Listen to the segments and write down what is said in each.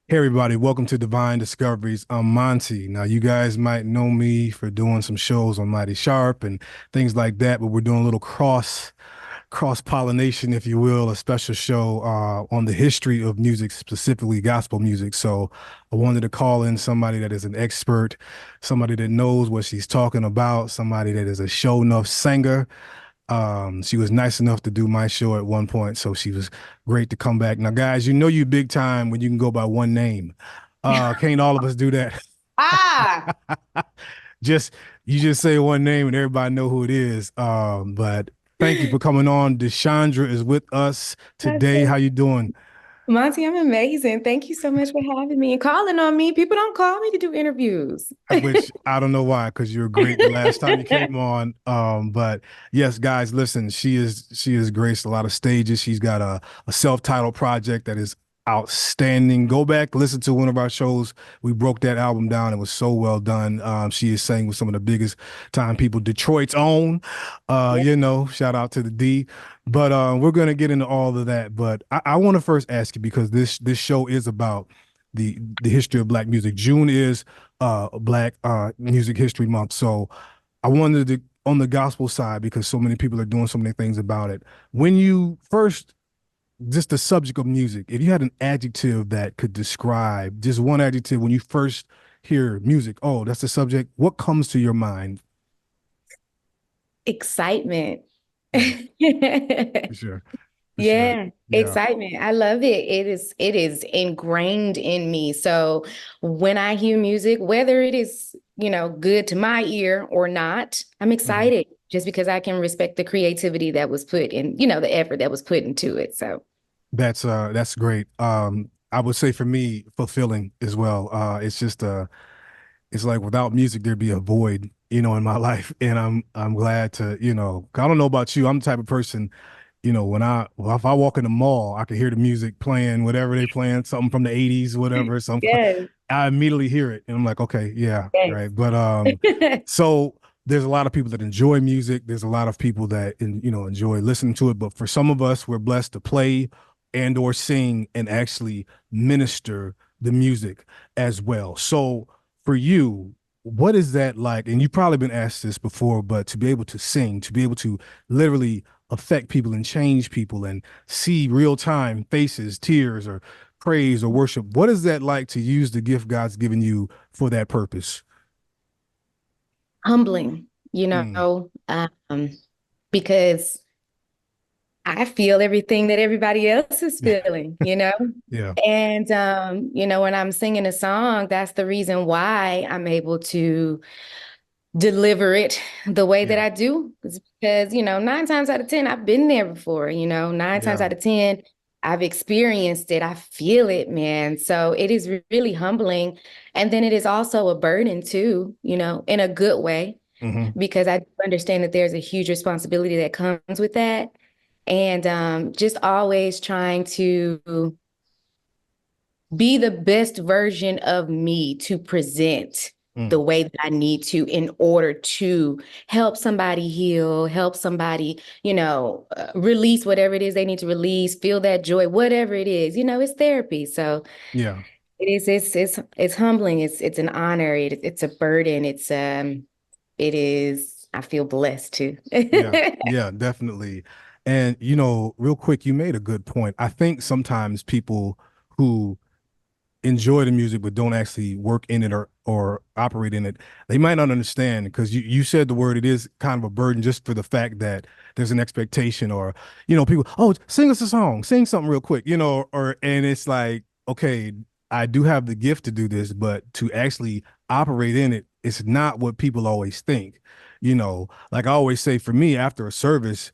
Hey everybody, welcome to Divine Discoveries. I'm Monty. Now you guys might know me for doing some shows on Mighty Sharp and things like that, but we're doing a little cross pollination, if you will, a special show on the history of music, specifically gospel music. So I wanted to call in somebody that is an expert, somebody that knows what she's talking about, somebody that is a show enough singer. She was nice enough to do my show at one point, so she was great to come back. Now, guys, you know you big time when you can go by one name. Can't all of us do that? Ah, Just you just say one name and everybody know who it is. But thank you for coming on. Deshandra is with us that's today. so How you doing? Monty, I'm amazing. Thank you so much for having me and calling on me. People don't call me to do interviews. Which I don't know why, because you were great the last time you came on. But yes, guys, listen, she is graced a lot of stages. She's got a self-titled project that is outstanding. Go back, listen to one of our shows. We broke that album down. It was so well done. She is sang with some of the biggest time people, Detroit's own. Yeah. Shout out to the D. But we're gonna get into all of that. But I want to first ask you because this show is about the history of Black music. June is Black Music History Month. So I wanted to, on the gospel side, because so many people are doing so many things about it. When you first, just the subject of music, if you had an adjective that could describe, just one adjective, when you first hear music, oh, that's the subject, what comes to your mind? Excitement. Yeah, for sure. For sure. Yeah, Yeah. excitement. I love it. It is ingrained in me. So when I hear music, whether it is, good to my ear or not, I'm Mhm. excited just because I can respect the creativity that was put in, the effort that was put into it. So That's great. I would say for me, fulfilling as well. It's just it's like without music there'd be a void, in my life. And I'm glad to, 'cause I don't know about you. I'm the type of person, if I walk in the mall, I can hear the music playing, whatever they playing, something from the 80s, whatever. So yes, I immediately hear it and I'm like, okay, yeah, yes. right. But so there's a lot of people that enjoy music. There's a lot of people that enjoy listening to it. But for some of us, we're blessed to play and or sing and actually minister the music as well. So for you, what is that like? And you've probably been asked this before, but to be able to sing, to be able to literally affect people and change people and see real time faces, tears, or praise or worship, what is that like to use the gift God's given you for that purpose? Humbling, Mm, because I feel everything that everybody else is feeling. yeah. And when I'm singing a song, that's the reason why I'm able to deliver it the way that Yeah. I do. It's because, nine times out of 10, I've been there before, nine times Yeah. out of 10, I've experienced it. I feel it, man. So it is really humbling. And then it is also a burden too, in a good way, Hmm. because I understand that there's a huge responsibility that comes with that. And just always trying to be the best version of me to present the Mm. way that I need to in order to help somebody heal, help somebody, release whatever it is they need to release, feel that joy, whatever it is. It's therapy. So Yeah. it's humbling. It's an honor. It's a burden. It is. I feel blessed too. Yeah. Yeah, definitely. And real quick, you made a good point. I think sometimes people who enjoy the music but don't actually work in it or operate in it, they might not understand because you said the word, it is kind of a burden just for the fact that there's an expectation or people, oh, sing us a song, sing something real quick, or and it's like, okay, I do have the gift to do this, but to actually operate in it, it's not what people always think. Like I always say, for me, after a service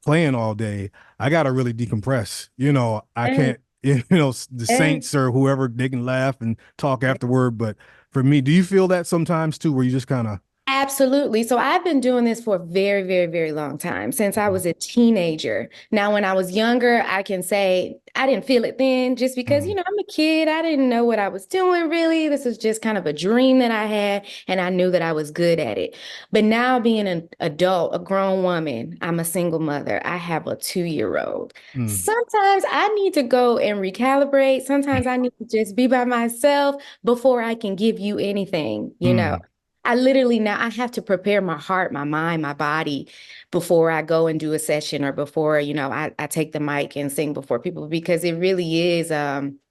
playing all day, I gotta really decompress. I Yes, can't, the yes. Saints or whoever, they can laugh and talk afterward. But for me, do you feel that sometimes too, where you just kind of, Absolutely. So I've been doing this for a very, very, very long time, since I Mhm. was a teenager. Now, when I was younger, I can say I didn't feel it then just because, Mhm. I'm a kid. I didn't know what I was doing really. This was just kind of a dream that I had, and I knew that I was good at it. But now, being an adult, a grown woman, I'm a single mother. I have a 2-year-old. Mm. Sometimes I need to go and recalibrate. Sometimes I need to just be by myself before I can give you anything. Mm. I literally now I have to prepare my heart, my mind, my body before I go and do a session or before, I take the mic and sing before people because it really is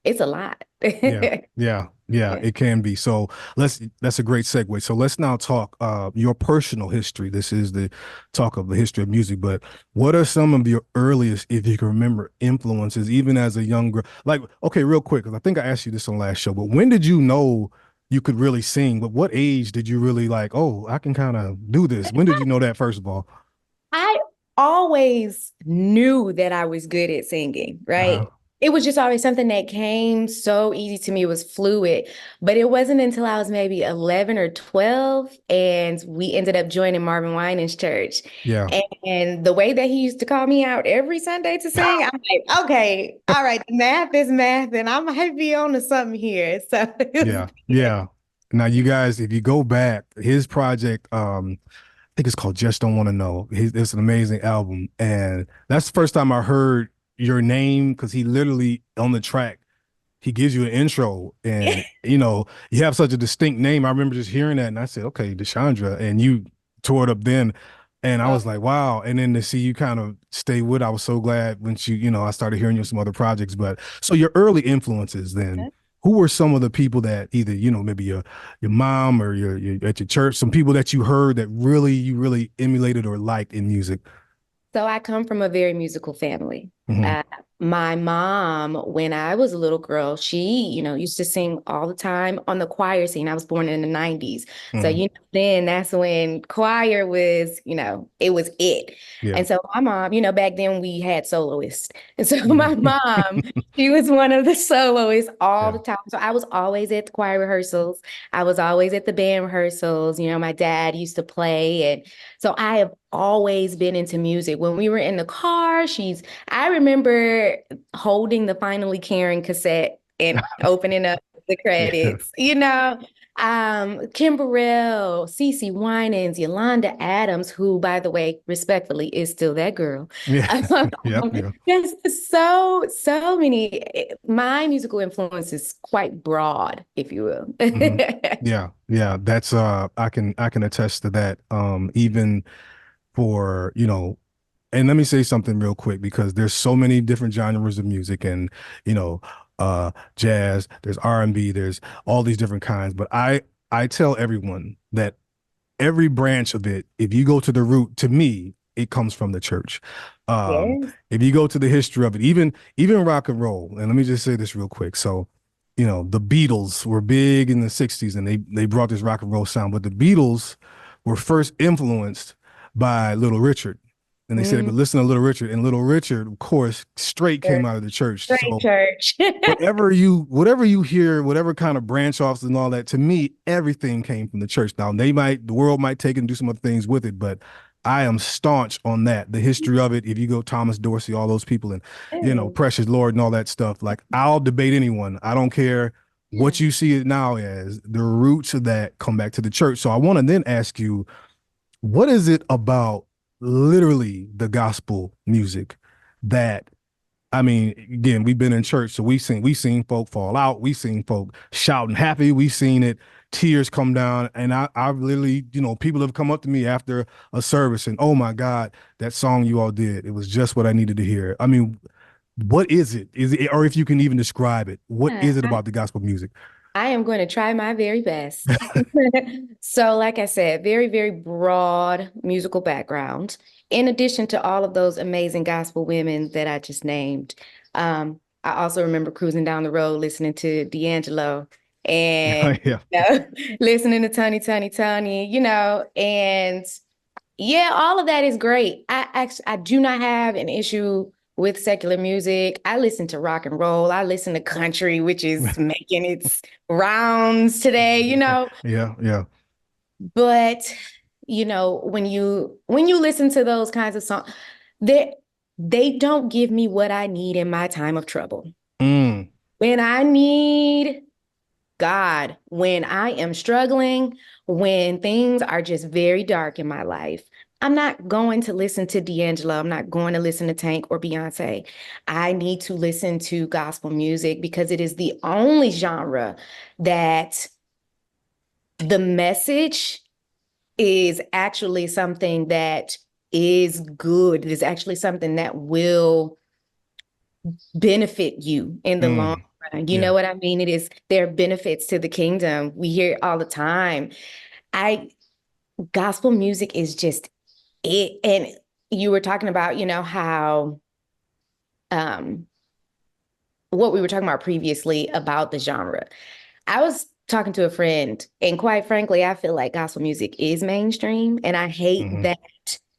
it's a lot. Yeah, yeah, yeah, Yeah. it can be. So that's a great segue. So let's now talk your personal history. This is the talk of the history of music, but what are some of your earliest, if you can remember, influences, even as a young girl? Like, okay, real quick, because I think I asked you this on last show, but when did you know you could really sing? But what age did you really like, oh, I can kind of do this? When did you know that, first of all? I always knew that I was good at singing, Uh-huh. right? It was just always something that came so easy to me. It was fluid. But it wasn't until I was maybe 11 or 12 and we ended up joining Marvin Winans church. Yeah. And the way that he used to call me out every Sunday to sing, I'm like, okay, all right, math is math, and I might be on to something here. So it was Yeah. Yeah. Now you guys, if you go back, his project, think it's called Just Don't Want to Know. It's an amazing album. And that's the first time I heard your name because he literally on the track, he gives you an intro and you have such a distinct name. I remember just hearing that and I said, okay, Deshandra. And you tore it up then. And I Oh, was like, wow. And then to see you kind of stay with, I was so glad when I started hearing you in some other projects. But so your early influences then, who were some of the people that either, maybe your mom or your at your church, some people that you heard that you really emulated or liked in music? so I come from a very musical family. Hmm. Uh, my mom, when I was a little girl, she, used to sing all the time on the choir scene. I was born in the 90s. So, Hmm. then that's when choir was, it was it. Yeah. And so my mom, back then we had soloists. And so Hmm. my mom, she was one of the soloists all Yeah. the time. So I was always at the choir rehearsals. I was always at the band rehearsals. My dad used to play. And so I have always been into music. When we were in the car, I remember holding the Finally Caring cassette and opening up the Yeah. credits, Kim Burrell, CeCe Winans, Yolanda Adams, who, by the way, respectfully, is still that girl. Yeah. Yep. Yeah. There's so many. My musical influence is quite broad, if you will. Hmm. Yeah. Yeah. That's I can attest to that. Even for, and let me say something real quick because there's so many different genres of music and, you know, jazz, there's R&B, there's all these different kinds. But I tell everyone that every branch of it, if you go to the root, to me, it comes from the church. Yes. If you go to the history of it, even rock and roll, and let me just say this real quick. So, the Beatles were big in the 60s and they brought this rock and roll sound, but the Beatles were first influenced by Little Richard. And they said, Mm, but listen to Little Richard. And Little Richard, of course, straight came out of the church. great So church. whatever you hear, whatever kind of branch offs and all that, to me, everything came from the church. Now the world might take it and do some other things with it, but I am staunch on that. The history of it, if you go Thomas Dorsey, all those people and Precious Lord and all that stuff, like I'll debate anyone. I don't care Yeah. what you see it now as. The roots of that come back to the church. So I want to then ask you, what is it about literally the gospel music that I mean, again, we've been in church, so we seen folk fall out, we seen folk shouting happy, we seen it, tears come down, and I've literally, people have come up to me after a service and, oh my God, that song you all did, it was just what I needed to hear. I mean, what is it? Is it, or if you can even describe it, what Yeah, is it about the gospel music? I am going to try my very best. So, like I said, very, very broad musical background. In addition to all of those amazing gospel women that I just named, I also remember cruising down the road listening to D'Angelo and Yeah. listening to Tony, and yeah, all of that is great. I do not have an issue with secular music. I listen to rock and roll. I listen to country, which is making its rounds today. Yeah, yeah. But when you listen to those kinds of songs, they don't give me what I need in my time of trouble. Mm, When I need God, when I am struggling, when things are just very dark in my life, I'm not going to listen to D'Angelo. I'm not going to listen to Tank or Beyonce. I need to listen to gospel music because it is the only genre that the message is actually something that is good. It is actually something that will benefit you in the long mm, run. You know yeah. what I mean? There are benefits to the kingdom. We hear it all the time. I Gospel music is just it. And you were talking about, how um what we were talking about previously about the genre. I was talking to a friend, and quite frankly, I feel like gospel music is mainstream, and I hate Hmm. that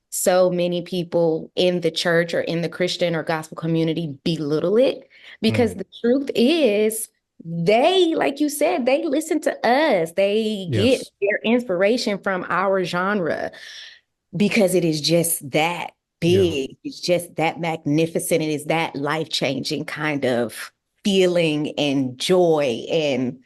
so many people in the church or in the Christian or gospel community belittle it because Mm, the truth is they, like you said, they listen to us. They get yes. their inspiration from our genre because it is just that Yeah. big. It's just that magnificent. It is that life-changing kind of feeling and joy and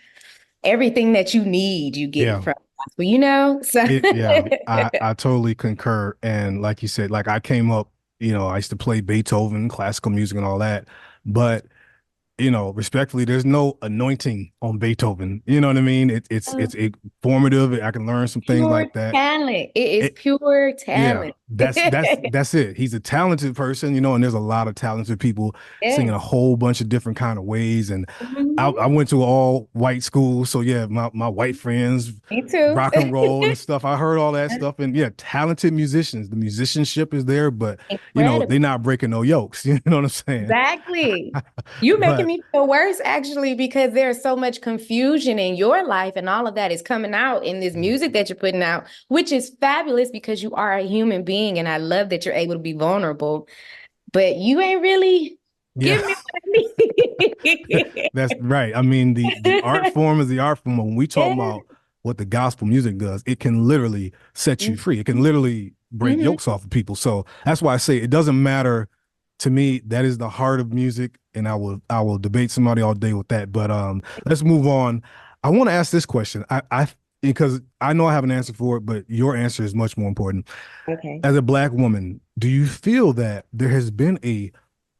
everything that you need, you get Yeah. from gospel. So Yeah, I totally concur. And like you said, like I came up, I used to play Beethoven, classical music and all that. But respectfully, there's no anointing on Beethoven. You know what I mean? It's informative. I can learn some things pure like that. talent. It is It, pure yeah, talent. that's it. He's a talented person, and there's a lot of talented people singing a Yes. whole bunch of different kind of ways. And I Mhm. went to all white school, so yeah, my white friends, Me too. rock and roll and stuff. I heard all that stuff, and yeah, talented musicians. The musicianship is there, but they're Incredible. not breaking no yokes. You know what I'm saying? Exactly. You making But me feel worse actually because there's so much confusion in your life and all of that is coming out in this music that you're putting out, which is fabulous because you are a human being and I love that you're able to be vulnerable, but you ain't really yeah. giving me what I That's right. I mean, the art need. form is the art form. When we talk Yeah. about what the gospel music does, it can literally set you free. It can literally break Mm-hmm. yokes off of people. So that's why I say it doesn't matter to me. That is the heart of music, and I will debate somebody all day with that. But let's move on. I want to ask this question. I because I know I have an answer for it, but your answer is much more important. Okay. As a black woman, do you feel that there has been a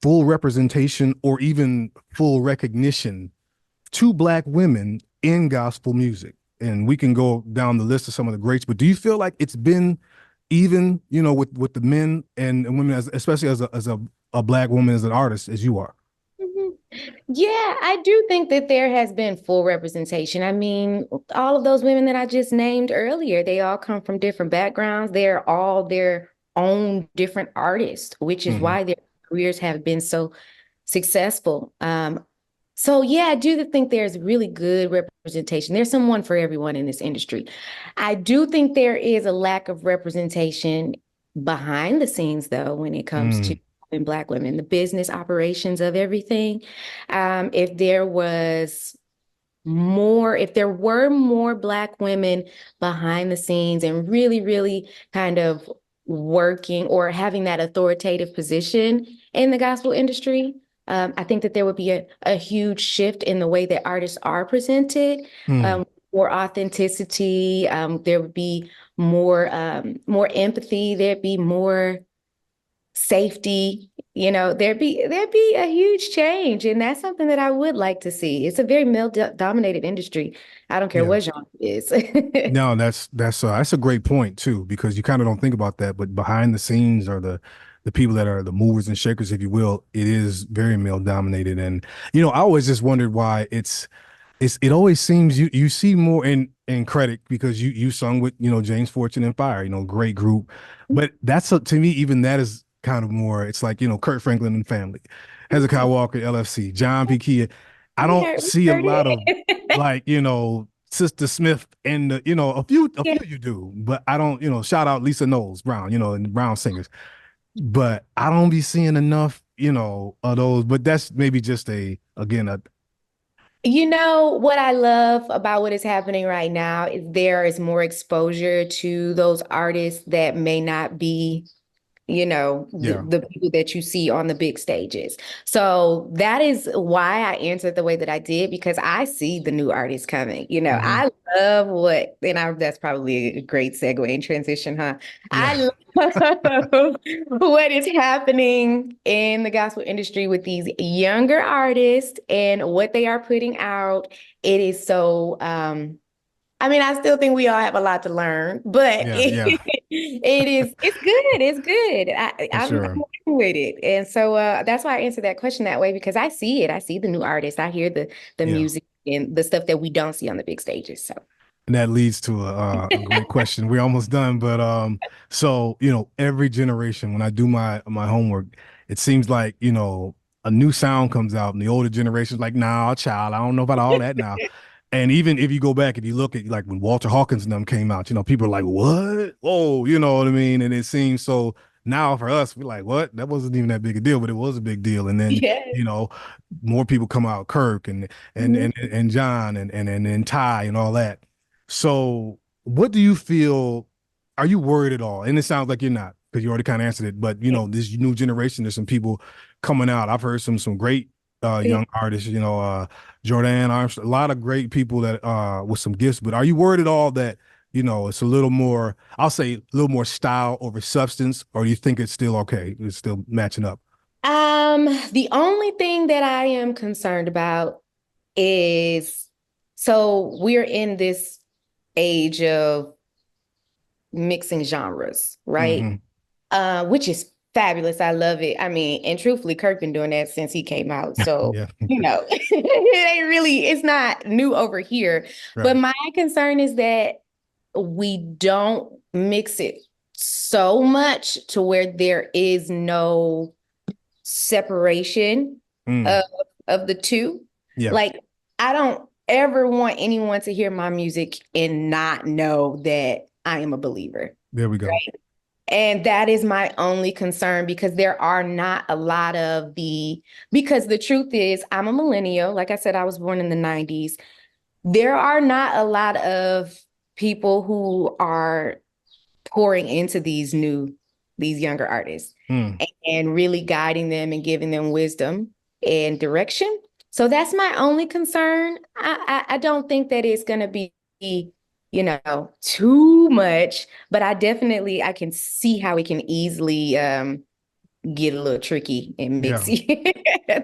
full representation or even full recognition to black women in gospel music? And we can go down the list of some of the greats, but do you feel like it's been even, with the men and women, especially as a black woman as an artist as you are? Mhm. Yeah, I do think that there has been full representation. I mean, all of those women that I just named earlier, they all come from different backgrounds. They're all their own different artists, which is Hmm. why their careers have been so successful. So yeah, I do think there's really good representation. There's someone for everyone in this industry. I do think there is a lack of representation behind the scenes, though, when it comes to Mm, Black women, the business operations of everything. If there was if there were more Black women behind the scenes and really, really kind of working or having that authoritative position in the gospel industry, I think that there would be a huge shift in the way that artists are presented, mm, um, more authenticity. There would be more empathy. There'd be more safety. There'd be a huge change, and that's something that I would like to see. It's a very male-dominated industry. I don't care yeah. what genre it is. No, that's a great point too, because you kind of don't think about that, but behind the scenes are the people that are the movers and shakers, if you will. It is very male dominated, and I always just wondered why it always seems you see more in credit because you sung with James Fortune and Fire, great group, but to me, even that is kind of more. It's like Kurt Franklin and Family, Hezekiah Walker, LFC, John P. Key. I We don't heard, we see a heard lot of, it. like, Sister Smith and a few Yeah. you do, but I don't, shout out Lisa Knowles Brown, and the Brown singers, but I don't be seeing enough, of those. But that's maybe just again, You know, what I love about what is happening right now is there is more exposure to those artists that may not be, Yeah. the people that you see on the big stages. So that is why I answered the way that I did, because I see the new artists coming. Hmm. I love that's probably a great segue and transition, huh? Yeah. I love what is happening in the gospel industry with these younger artists and what they are putting out. It is so, I mean, I still think we all have a lot to learn, but Yeah. Yeah. it's good. It's good. For I'm sure. working with it. And so that's why I answer that question that way, because I see it. I see the new artists. I hear the Yeah. music and the stuff that we don't see on the big stages. So And that leads to a great question. We're almost done, but so every generation when I do my homework, it seems like a new sound comes out, and the older generation's like, "Nah, child, I don't know about all that now." And even if you go back and you look at like when Walter Hawkins and them came out, people are like, "What? Whoa," you know what I mean? And it seems so now for us, we're like, "What? That wasn't even that big a deal," but it was a big deal. And then yes. you know, more people come out, Kirk and John and Ty and all that. So, what do you feel? Are you worried at all? And it sounds like you're not because you already kind of answered it. But this new generation, there's some people coming out. I've heard some great young artists. Jordan Armstrong, a lot of great people that with some gifts. But are you worried at all that it's a little more? I'll say a little more style over substance, or do you think it's still okay? It's still matching up. The only thing that I am concerned about is, so we're in this age of mixing genres, right? Hmm. Which is fabulous. I love it. I mean, and truthfully, Kirk been doing that since he came out. So, Yeah. it ain't really, it's not new over here. But Right. my concern is that we don't mix it so much to where there is no separation Mm. of of the two. Yeah. Like, I don't ever want anyone to hear my music and not know that I am a believer. There we go. And that is my only concern, because there are not a lot of because the truth is, I'm a millennial. Like I said, I was born in the 90s. There are not a lot of people who are pouring into these younger artists Mm. and really guiding them and giving them wisdom and direction. So that's my only concern. I don't think that it's going to be, too much, but I can see how it can easily get a little tricky and Yeah. mixy.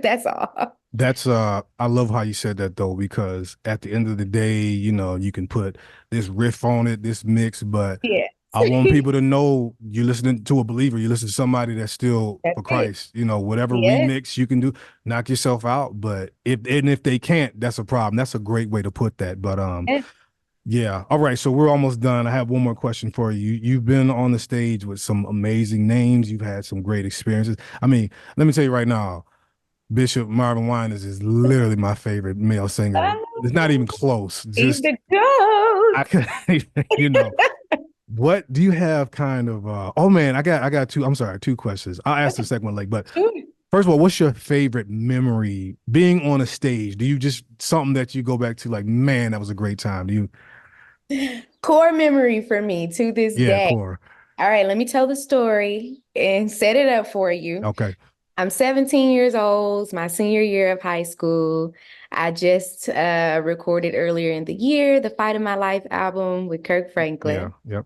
That's all. That's I love how you said that though, because at the end of the day, you can put this riff on it, this mix, but Yeah. I want people to know you're listening to a believer, you listen to somebody that's still That's for it. Christ. Whatever Yeah. remix you can do, knock yourself out. But if they can't, that's a problem. That's a great way to put that. But yeah. All right, so we're almost done. I have one more question for you. You've been on the stage with some amazing names. You've had some great experiences. I mean, let me tell you right now. Bishop Marvin Winans is literally my favorite male singer. It's not even close. He's Just the ghost. I could, you know, what do you have kind of oh man, I got two, I'm sorry, two questions. I'll ask the second one late, but first of all, what's your favorite memory being on a stage? Do you just something that you go back to like, man, that was a great time? Do you Core memory for me to this yeah, day. core. All right, let me tell the story and set it up for you. Okay. I'm 17 years old, my senior year of high school. I just recorded earlier in the year the Fight of My Life album with Kirk Yeah, Franklin. yep.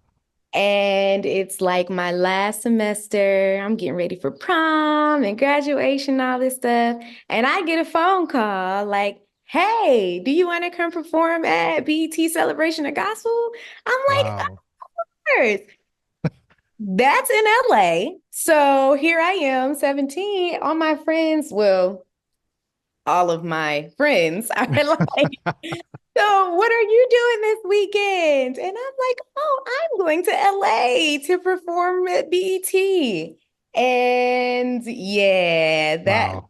And it's like my last semester. I'm getting ready for prom and graduation, all this stuff. And I get a phone call like, hey, do you want to come perform at BET Celebration of Gospel? I'm like, of Wow. course. That's in LA. So here I am, 17. All my friends, well, all of my friends are like, so what are you doing this weekend? And I'm like, oh, I'm going to LA to perform at BET. And yeah, Wow. that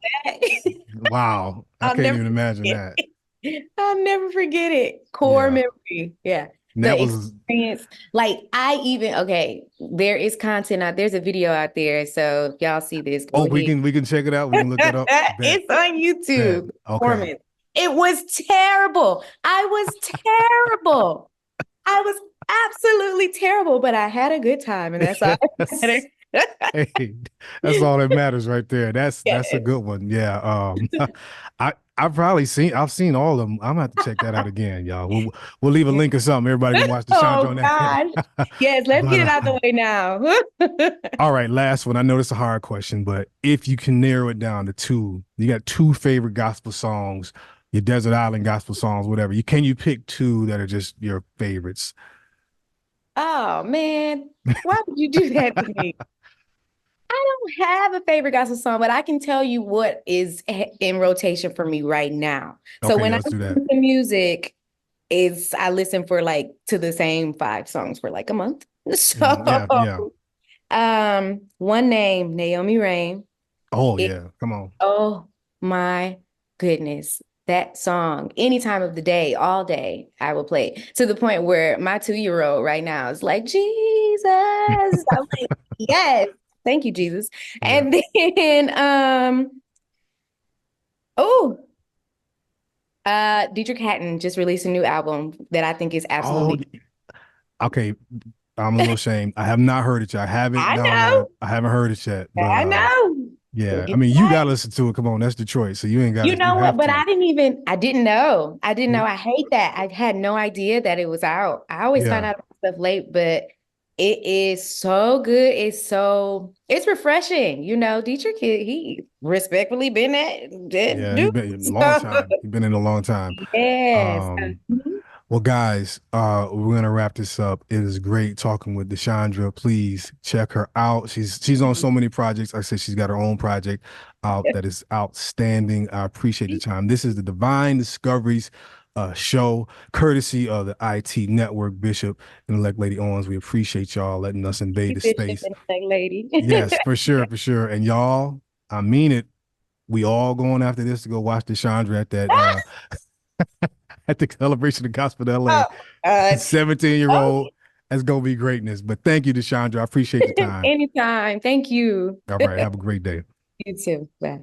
Wow. I I'll can't never even imagine forget that. it. I'll never forget it. Core Yeah. memory. Yeah. And that The was experience. Like okay, there is content out, there's a video out there. So if y'all see this, oh, go we ahead. can check it out. We can look that up. Bet. It's on Bet. YouTube. Okay. Performance. It was terrible. I was terrible. I was absolutely terrible, but I had a good time, and that's all that Yes. matters. Hey, that's all that matters right there. That's a Yes. good one. Yeah. I've seen all of them. I'm gonna have to check that out again, y'all. We'll leave a link or something. Everybody can watch the Chandra Oh on that. gosh. Yes, let's But get it out the way now. all right, last one. I know this is a hard question, but if you can narrow it down to two, you got two favorite gospel songs, your desert island gospel songs, whatever. You pick two that are just your favorites? Oh man, why would you do that to me? I don't have a favorite gospel song, but I can tell you what is in rotation for me right now. So Okay, when yeah, I let's do that. listen to music, is I listen for like to the same five songs for like a month. Yeah, So yeah. one name, Naomi Rain. Oh It, yeah, come on. oh my goodness. That song, any time of the day, all day, I will play it, to the point where my 2-year-old right now is like, Jesus. I'm like, yes, thank you, Jesus. Yeah. And then oh, Dietrich Hatton just released a new album that I think is Oh, absolutely okay. I'm a little ashamed. I have not heard it yet. I have it I down there. know, I haven't heard it yet, but I know. We'll yeah. I get mean, you back. gotta listen to it. Come on, that's Detroit, so you ain't You gotta. You know what? have But to. I didn't know. I didn't Yeah, know. I hate that. I had no idea that it was out. I always find yeah, out about stuff late, but it is so good. It's refreshing. Dietrich, he respectfully been that yeah. He dude. been a long So, time. He been in a long time. yes. Um, Well, guys, we're gonna wrap this up. It is great talking with Deshandra. Please check her out. She's on so many projects. Like I said, she's got her own project out that is outstanding. I appreciate the time. This is the Divine Discoveries show, courtesy of the IT Network. Bishop and elect Lady Owens. We appreciate y'all letting us invade the Bishop space. and that lady. Yes, for sure, for sure. And y'all, I mean it. We all going after this to go watch Deshandra at that at the celebration of gospel in LA. Oh, God. 17-year-old. That's gonna be greatness. But thank you, Deshandra. I appreciate the time. Anytime. Thank you. All right. Have a great day. You too. Bye.